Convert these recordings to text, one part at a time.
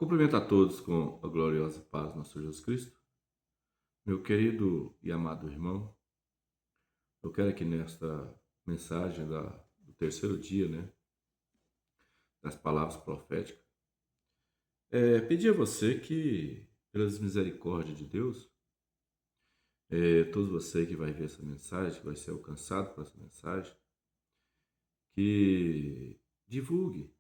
Cumprimento a todos com a gloriosa paz do nosso Jesus Cristo. Meu querido e amado irmão, eu quero aqui nesta mensagem do terceiro dia, né, das palavras proféticas, pedir a você que, pelas misericórdias de Deus, todos você que vai ver essa mensagem, que vai ser alcançado por essa mensagem, que divulgue.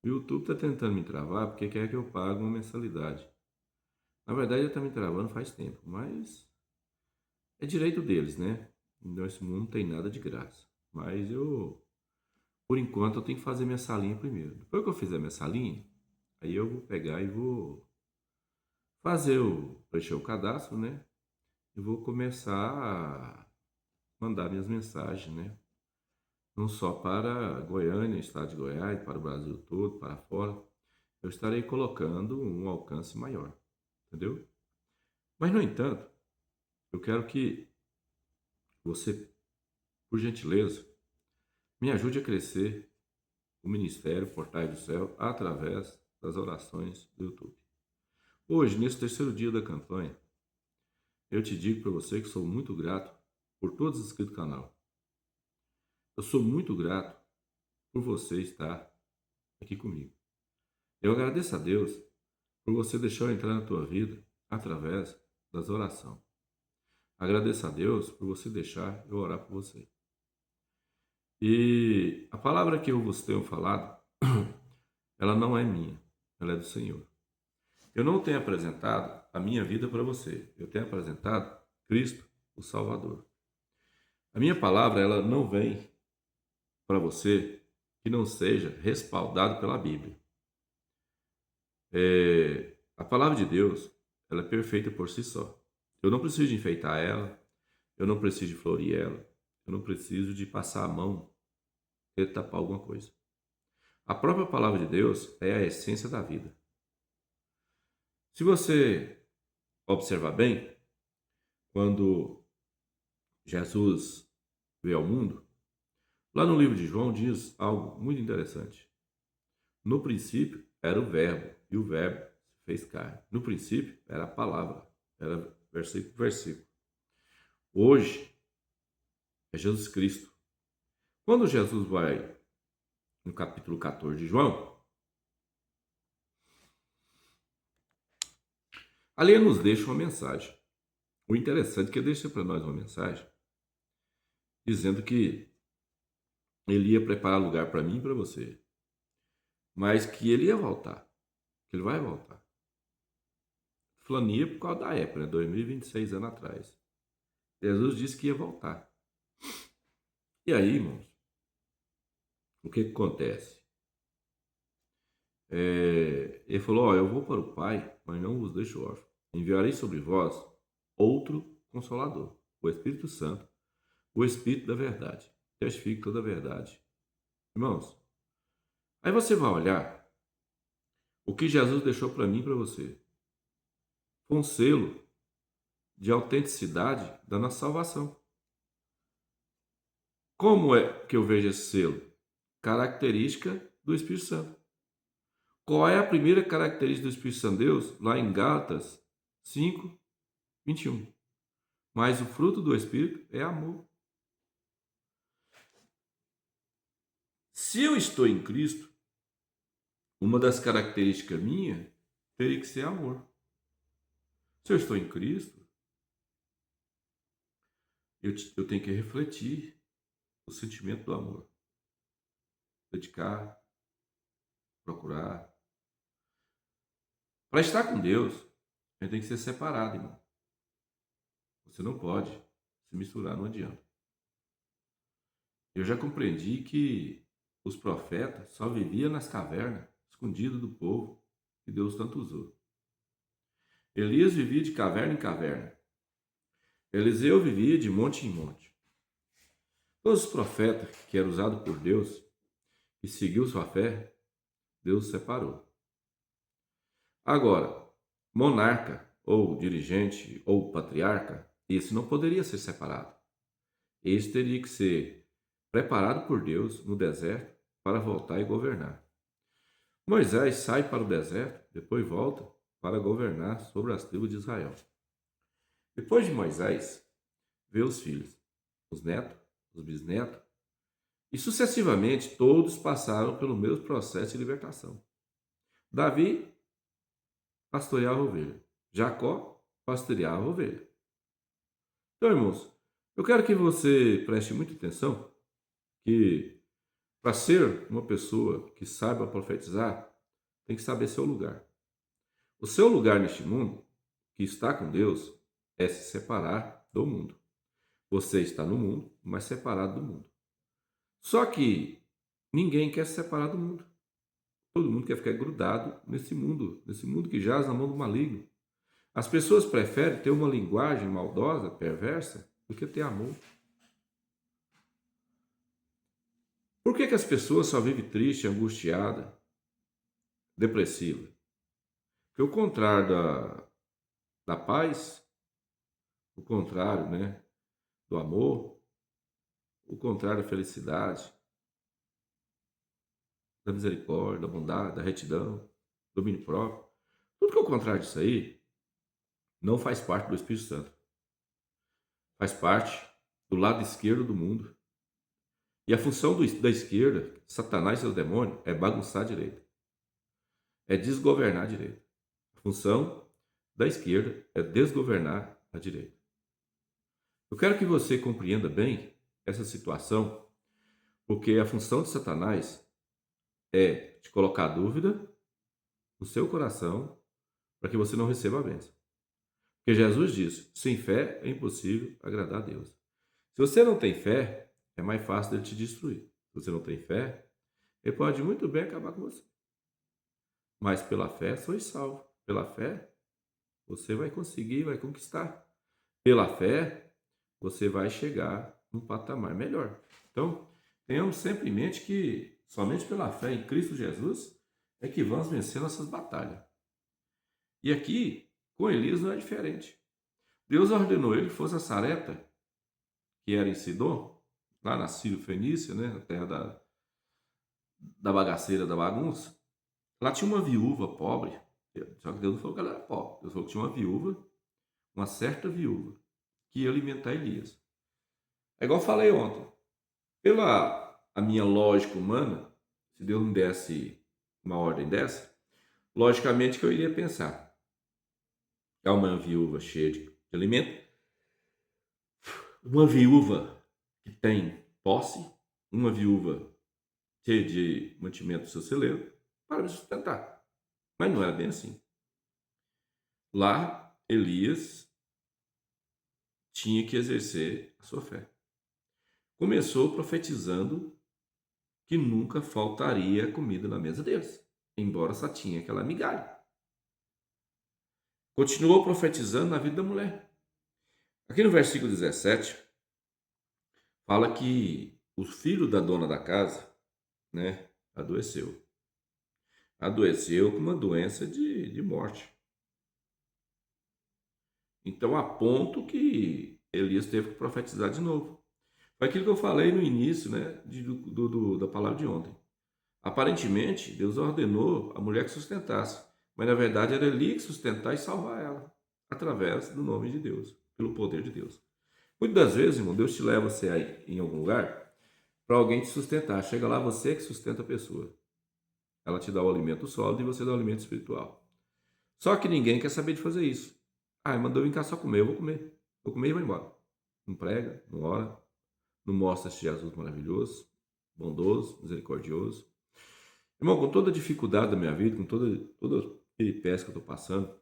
O YouTube está tentando me travar porque quer que eu pague uma mensalidade. Na verdade, ele está me travando faz tempo, mas é direito deles, né? Nesse mundo não tem nada de graça. Mas por enquanto, eu tenho que fazer minha salinha primeiro. Depois que eu fizer minha salinha, aí eu vou pegar e vou preencher o cadastro, né? E vou começar a mandar minhas mensagens, né? Não só para Goiânia, estado de Goiás, para o Brasil todo, para fora. Eu estarei colocando um alcance maior, entendeu? Mas, no entanto, eu quero que você, por gentileza, me ajude a crescer o Ministério Portais do Céu através das orações do YouTube. Hoje, nesse terceiro dia da campanha, eu te digo para você que sou muito grato por todos os inscritos do canal. Eu sou muito grato por você estar aqui comigo. Eu agradeço a Deus por você deixar eu entrar na tua vida através das orações. Agradeço a Deus por você deixar eu orar por você. E a palavra que eu vos tenho falado, ela não é minha, ela é do Senhor. Eu não tenho apresentado a minha vida para você. Eu tenho apresentado Cristo, o Salvador. A minha palavra, ela não vem para você que não seja respaldado pela Bíblia. A palavra de Deus, ela é perfeita por si só. Eu não preciso de enfeitar ela, eu não preciso de florir ela, eu não preciso de passar a mão e tapar alguma coisa. A própria palavra de Deus é a essência da vida. Se você observar bem, quando Jesus veio ao mundo, lá no livro de João diz algo muito interessante. No princípio era o Verbo, e o Verbo se fez carne. No princípio era a palavra, era versículo por versículo. Hoje é Jesus Cristo. Quando Jesus vai no capítulo 14 de João, ali ele nos deixa uma mensagem. O interessante é que ele deixa para nós uma mensagem dizendo que ele ia preparar lugar para mim e para você, mas que ele ia voltar, que ele vai voltar. Falando por causa da época, né? 2026 anos atrás. Jesus disse que ia voltar. E aí, irmãos, o que acontece? Ele falou: eu vou para o Pai, mas não vos deixo órfão. Enviarei sobre vós outro Consolador, o Espírito Santo, o Espírito da verdade. Testifique toda a verdade. Irmãos, aí você vai olhar o que Jesus deixou para mim e para você. Foi um selo de autenticidade da nossa salvação. Como é que eu vejo esse selo? Característica do Espírito Santo. Qual é a primeira característica do Espírito Santo de Deus? Lá em Gálatas 5, 21. Mas o fruto do Espírito é amor. Se eu estou em Cristo, uma das características minha teria que ser amor. Se eu estou em Cristo, eu tenho que refletir o sentimento do amor. Dedicar, procurar. Para estar com Deus, a gente tem que ser separado, irmão. Você não pode se misturar, não adianta. Eu já compreendi que os profetas só viviam nas cavernas, escondidos do povo que Deus tanto usou. Elias vivia de caverna em caverna. Eliseu vivia de monte em monte. Todos os profetas que eram usados por Deus e seguiu sua fé, Deus separou. Agora, monarca, ou dirigente, ou patriarca, esse não poderia ser separado. Esse teria que ser preparado por Deus no deserto para voltar e governar. Moisés sai para o deserto, depois volta para governar sobre as tribos de Israel. Depois de Moisés, vê os filhos, os netos, os bisnetos, e sucessivamente todos passaram pelo mesmo processo de libertação. Davi pastoreava a ovelha, Jacó pastoreava a ovelha. Então, irmãos, eu quero que você preste muita atenção que para ser uma pessoa que saiba profetizar, tem que saber seu lugar. O seu lugar neste mundo, que está com Deus, é se separar do mundo. Você está no mundo, mas separado do mundo. Só que ninguém quer se separar do mundo. Todo mundo quer ficar grudado nesse mundo que jaz na mão do maligno. As pessoas preferem ter uma linguagem maldosa, perversa, do que ter amor. Por que as pessoas só vivem triste, angustiada, depressiva? Porque o contrário da paz, o contrário, né, do amor, o contrário da felicidade, da misericórdia, da bondade, da retidão, do domínio próprio. Tudo que é o contrário disso aí não faz parte do Espírito Santo. Faz parte do lado esquerdo do mundo. E a função da esquerda, Satanás e seus demônios, é bagunçar a direita. É desgovernar a direita. A função da esquerda é desgovernar a direita. Eu quero que você compreenda bem essa situação, porque a função de Satanás é te colocar dúvida no seu coração para que você não receba a bênção. Porque Jesus disse, sem fé é impossível agradar a Deus. Se você não tem fé, é mais fácil dele te destruir. Se você não tem fé, ele pode muito bem acabar com você. Mas pela fé sois salvo. Pela fé, você vai conseguir, vai conquistar. Pela fé, você vai chegar num patamar melhor. Então, tenhamos sempre em mente que somente pela fé em Cristo Jesus é que vamos vencer nossas batalhas. E aqui, com Elias não é diferente. Deus ordenou ele que fosse a Sarepta, que era em Sidom, lá na Sírio-Fenícia, né, na terra da bagaceira, da bagunça. Lá tinha uma viúva pobre, só que Deus não falou que ela era pobre. Deus falou que tinha uma viúva, uma certa viúva, que ia alimentar Elias. É igual eu falei ontem. Pela a minha lógica humana, se Deus me desse uma ordem dessa, logicamente que eu iria pensar. É uma viúva cheia de alimento, uma viúva que tem posse, uma viúva cheia de mantimento do seu celeiro, para me sustentar. Mas não era bem assim. Lá, Elias tinha que exercer a sua fé. Começou profetizando que nunca faltaria comida na mesa deles, embora só tinha aquela migalha. Continuou profetizando na vida da mulher. Aqui no versículo 17, fala que o filho da dona da casa, né, adoeceu. Adoeceu com uma doença de morte. Então, a ponto que Elias teve que profetizar de novo. Foi aquilo que eu falei no início, né, da palavra de ontem. Aparentemente, Deus ordenou a mulher que sustentasse, mas na verdade era Eli que sustentar e salvar ela, através do nome de Deus, pelo poder de Deus. Muitas das vezes, irmão, Deus te leva você aí em algum lugar para alguém te sustentar. Chega lá, você que sustenta a pessoa. Ela te dá o alimento sólido e você dá o alimento espiritual. Só que ninguém quer saber de fazer isso. Ah, mandou eu vir cá só comer, eu vou comer. Vou comer e vou embora. Não prega, não ora, não mostra esse Jesus maravilhoso, bondoso, misericordioso. Irmão, com toda a dificuldade da minha vida, com toda peripécia que eu estou passando,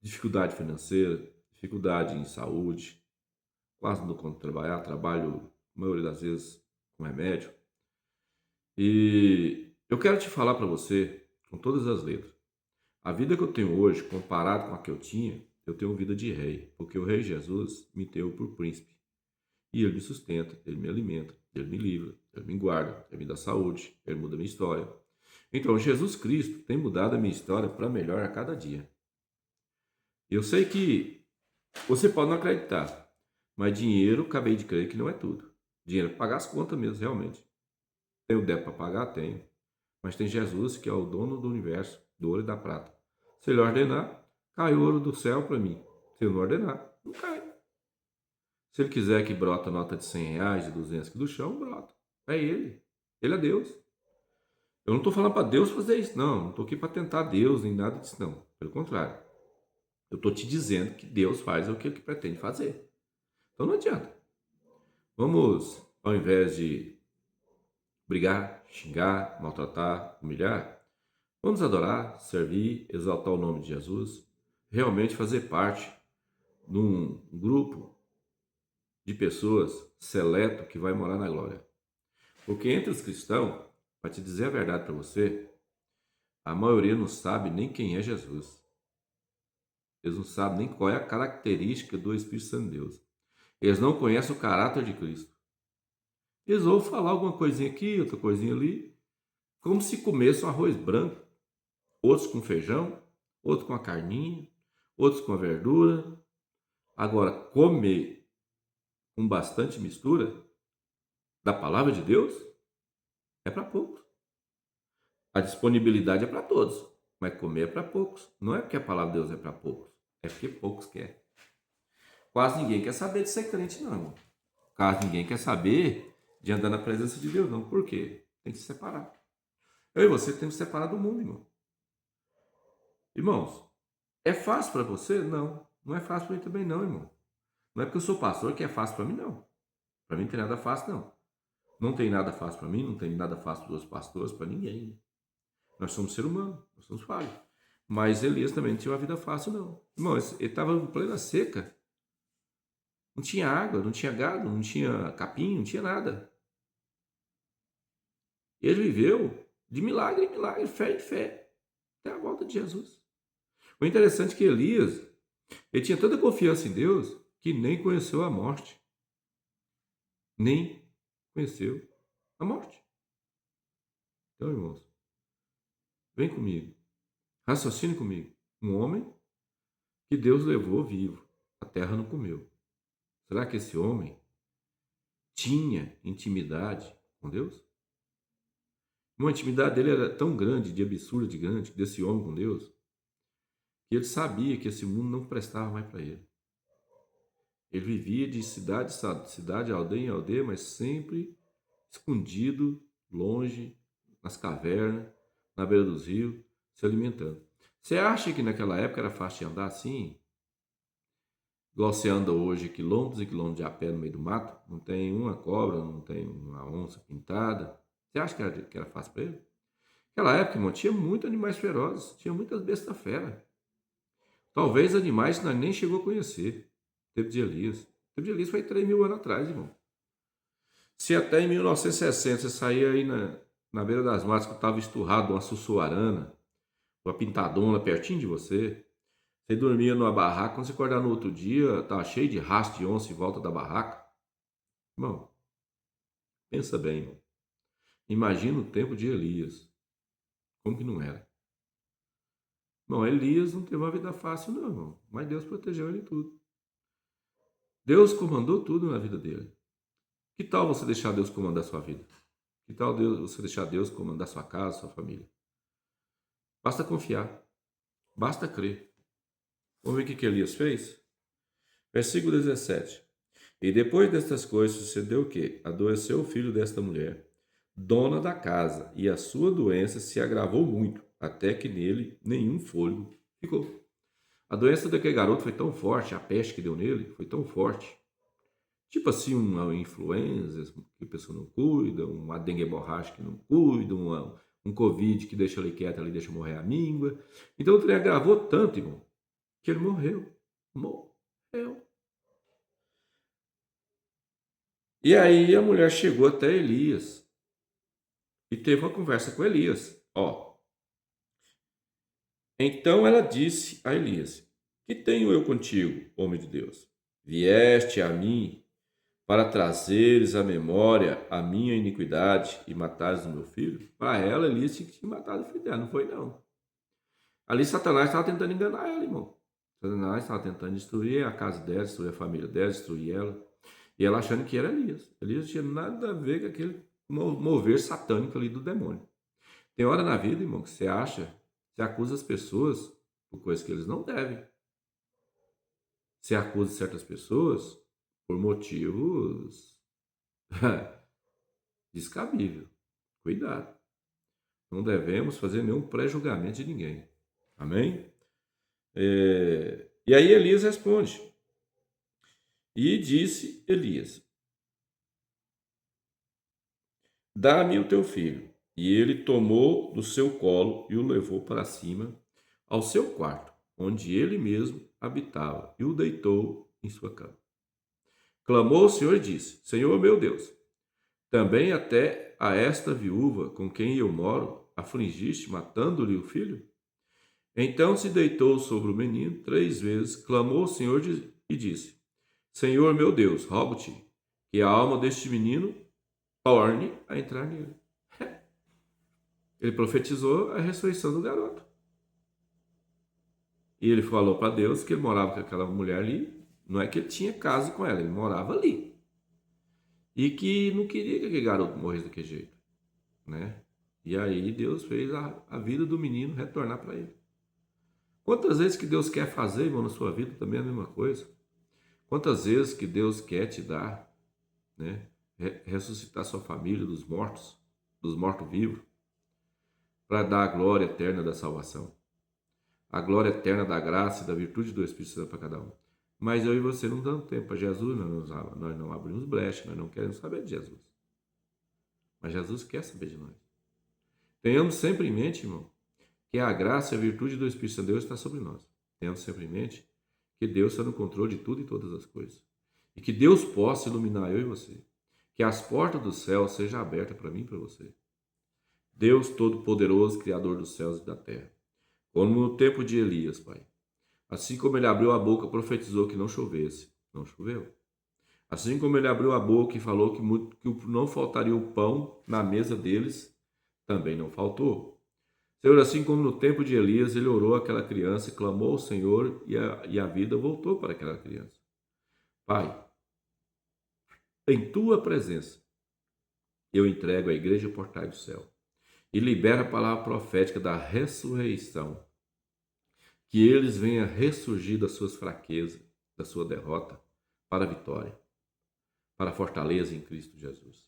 dificuldade financeira, dificuldade em saúde, quase não consigo trabalhar, trabalho, a maioria das vezes, com remédio. E eu quero te falar para você, com todas as letras, a vida que eu tenho hoje, comparado com a que eu tenho vida de rei, porque o rei Jesus me deu por príncipe. E ele me sustenta, ele me alimenta, ele me livra, ele me guarda, ele me dá saúde, ele muda a minha história. Então, Jesus Cristo tem mudado a minha história para melhor a cada dia. Eu sei que você pode não acreditar, mas dinheiro, acabei de crer que não é tudo. Dinheiro é para pagar as contas mesmo, realmente. Tenho débito para pagar? Tenho. Mas tem Jesus, que é o dono do universo, do ouro e da prata. Se ele ordenar, cai o ouro do céu para mim. Se ele não ordenar, não cai. Se ele quiser que brota nota de R$ 100, de 200 aqui do chão, brota. É ele. Ele é Deus. Eu não estou falando para Deus fazer isso, não. Não estou aqui para tentar Deus, nem nada disso, não. Pelo contrário. Eu estou te dizendo que Deus faz o que ele pretende fazer. Então não adianta. Vamos, ao invés de brigar, xingar, maltratar, humilhar, vamos adorar, servir, exaltar o nome de Jesus, realmente fazer parte de um grupo de pessoas seleto que vai morar na glória. Porque entre os cristãos, para te dizer a verdade para você, a maioria não sabe nem quem é Jesus. Eles não sabem nem qual é a característica do Espírito Santo de Deus. Eles não conhecem o caráter de Cristo. Eles vão falar alguma coisinha aqui, outra coisinha ali, como se comesse um arroz branco. Outros com feijão, outros com a carninha, outros com a verdura. Agora, comer com bastante mistura da palavra de Deus é para poucos. A disponibilidade é para todos, mas comer é para poucos. Não é porque a palavra de Deus é para poucos, é porque poucos querem. Quase ninguém quer saber de ser crente, não, irmão. Quase ninguém quer saber de andar na presença de Deus, não. Por quê? Tem que se separar. Eu e você temos que separar do mundo, irmão. Irmãos, é fácil para você? Não. Não é fácil para mim também, não, irmão. Não é porque eu sou pastor que é fácil para mim, não. Para mim não tem nada fácil, não. Não tem nada fácil para mim, não tem nada fácil para os pastores, para ninguém. Nós somos ser humano, nós somos falhos. Mas Elias também não tinha uma vida fácil, não. Irmão, ele estava em plena seca. Não tinha água, não tinha gado, não tinha capim, não tinha nada. Ele viveu de milagre em milagre, fé em fé, até a volta de Jesus. O interessante é que Elias, ele tinha tanta confiança em Deus que nem conheceu a morte. Nem conheceu a morte. Então, irmãos, vem comigo, raciocine comigo. Um homem que Deus levou vivo, a terra não comeu. Será que esse homem tinha intimidade com Deus? Uma intimidade dele era tão grande, de absurdo de grande, desse homem com Deus, que ele sabia que esse mundo não prestava mais para ele. Ele vivia de cidade em cidade, aldeia em aldeia, mas sempre escondido, longe, nas cavernas, na beira dos rios, se alimentando. Você acha que naquela época era fácil de andar assim? Igual você anda hoje, quilômetros e quilômetros de a pé no meio do mato? Não tem uma cobra, não tem uma onça pintada. Você acha que era fácil para ele? Naquela época, irmão, tinha muitos animais ferozes, tinha muitas bestas fera. Talvez animais que nós nem chegou a conhecer. Tempo de Elias. Tempo de Elias foi 3.000 anos atrás, irmão. Se até em 1960 você saía aí na beira das matas que estava esturrado uma sussuarana, uma pintadona pertinho de você, você dormia numa barraca, quando você acordar no outro dia, estava cheio de rastro de onça em volta da barraca. Irmão, pensa bem, irmão. Imagina o tempo de Elias. Como que não era? Bom, Elias não teve uma vida fácil, não, irmão. Mas Deus protegeu ele em tudo. Deus comandou tudo na vida dele. Que tal você deixar Deus comandar a sua vida? Que tal você deixar Deus comandar sua casa, sua família? Basta confiar. Basta crer. Vamos ver o que Elias fez? Versículo 17. E depois destas coisas sucedeu o quê? Adoeceu o filho desta mulher, dona da casa, e a sua doença se agravou muito, até que nele nenhum fôlego ficou. A doença daquele garoto foi tão forte, a peste que deu nele foi tão forte. Tipo assim, uma influenza que a pessoa não cuida, uma dengue borracha que não cuida, um Covid que deixa ele quieto, ali deixa morrer a míngua. Então o trem agravou tanto, irmão, que ele morreu. Morreu. E aí a mulher chegou até Elias e teve uma conversa com Elias. Ó, então ela disse a Elias: Que tenho eu contigo, homem de Deus? Vieste a mim para trazeres à memória a minha iniquidade e matares o meu filho? Para ela, Elias tinha que matar o filho dela, não foi não. Ali Satanás estava tentando enganar ela, irmão. Satanás estava tentando destruir a casa dela, destruir a família dela, destruir ela. E ela achando que era Elias. Elias não tinha nada a ver com aquele mover satânico ali do demônio. Tem hora na vida, irmão, que você acusa as pessoas por coisas que eles não devem. Você acusa certas pessoas por motivos descabíveis. Cuidado. Não devemos fazer nenhum pré-julgamento de ninguém. Amém? E aí Elias responde. E disse Elias: dá-me o teu filho. E ele tomou do seu colo e o levou para cima ao seu quarto, onde ele mesmo habitava, e o deitou em sua cama. Clamou o Senhor e disse: Senhor meu Deus, também até a esta viúva com quem eu moro afligiste, matando-lhe o filho? Então se deitou sobre o menino 3 vezes, clamou ao Senhor e disse: Senhor meu Deus, rogo-te que a alma deste menino torne a entrar nele. Ele profetizou a ressurreição do garoto. E ele falou para Deus que ele morava com aquela mulher ali. Não é que ele tinha casa com ela, ele morava ali. E que não queria que aquele garoto morresse daquele jeito, né? E aí Deus fez a vida do menino retornar para ele. Quantas vezes que Deus quer fazer, irmão, na sua vida também é a mesma coisa. Quantas vezes que Deus quer te dar, né? Ressuscitar sua família dos mortos-vivos, para dar a glória eterna da salvação, a glória eterna da graça e da virtude do Espírito Santo para cada um. Mas eu e você não damos tempo para Jesus, nós não abrimos brecha, nós não queremos saber de Jesus. Mas Jesus quer saber de nós. Tenhamos sempre em mente, irmão, que a graça e a virtude do Espírito Santo de Deus está sobre nós. Tenhamos sempre em mente que Deus está no controle de tudo e todas as coisas. E que Deus possa iluminar eu e você. Que as portas do céu sejam abertas para mim e para você. Deus Todo-Poderoso, Criador dos céus e da terra. Como no tempo de Elias, Pai. Assim como ele abriu a boca, profetizou que não chovesse. Não choveu. Assim como ele abriu a boca e falou que não faltaria o pão na mesa deles, também não faltou. Senhor, assim como no tempo de Elias, ele orou àquela criança, clamou ao Senhor e a vida voltou para aquela criança. Pai, em tua presença, eu entrego a igreja Portais do Céu e libero a palavra profética da ressurreição. Que eles venham ressurgir das suas fraquezas, da sua derrota, para a vitória, para a fortaleza em Cristo Jesus.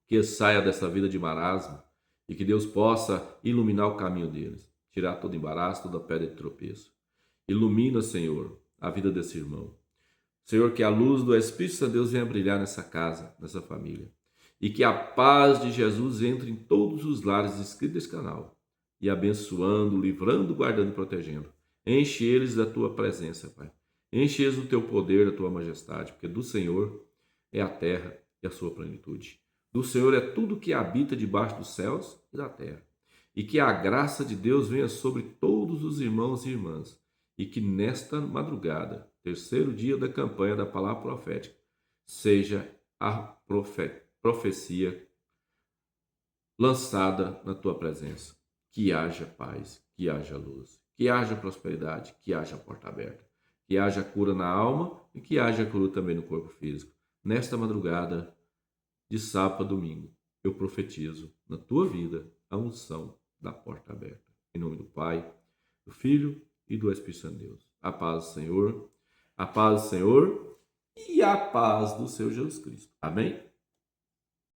Que saia dessa vida de marasmo e que Deus possa iluminar o caminho deles, tirar todo embaraço, toda pedra de tropeço. Ilumina, Senhor, a vida desse irmão. Senhor, que a luz do Espírito Santo de Deus venha brilhar nessa casa, nessa família. E que a paz de Jesus entre em todos os lares inscritos nesse canal. E abençoando, livrando, guardando e protegendo. Enche eles da tua presença, Pai. Enche eles do teu poder, da tua majestade, porque do Senhor é a terra e a sua plenitude. Do Senhor é tudo que habita debaixo dos céus e da terra. E que a graça de Deus venha sobre todos os irmãos e irmãs. E que nesta madrugada, terceiro dia da campanha da palavra profética, seja a profecia lançada na tua presença. Que haja paz, que haja luz, que haja prosperidade, que haja porta aberta, que haja cura na alma e que haja cura também no corpo físico. Nesta madrugada, de sábado a domingo, eu profetizo na tua vida a unção da porta aberta. Em nome do Pai, do Filho e do Espírito Santo de Deus. A paz do Senhor, a paz do Senhor e a paz do Senhor Jesus Cristo. Amém?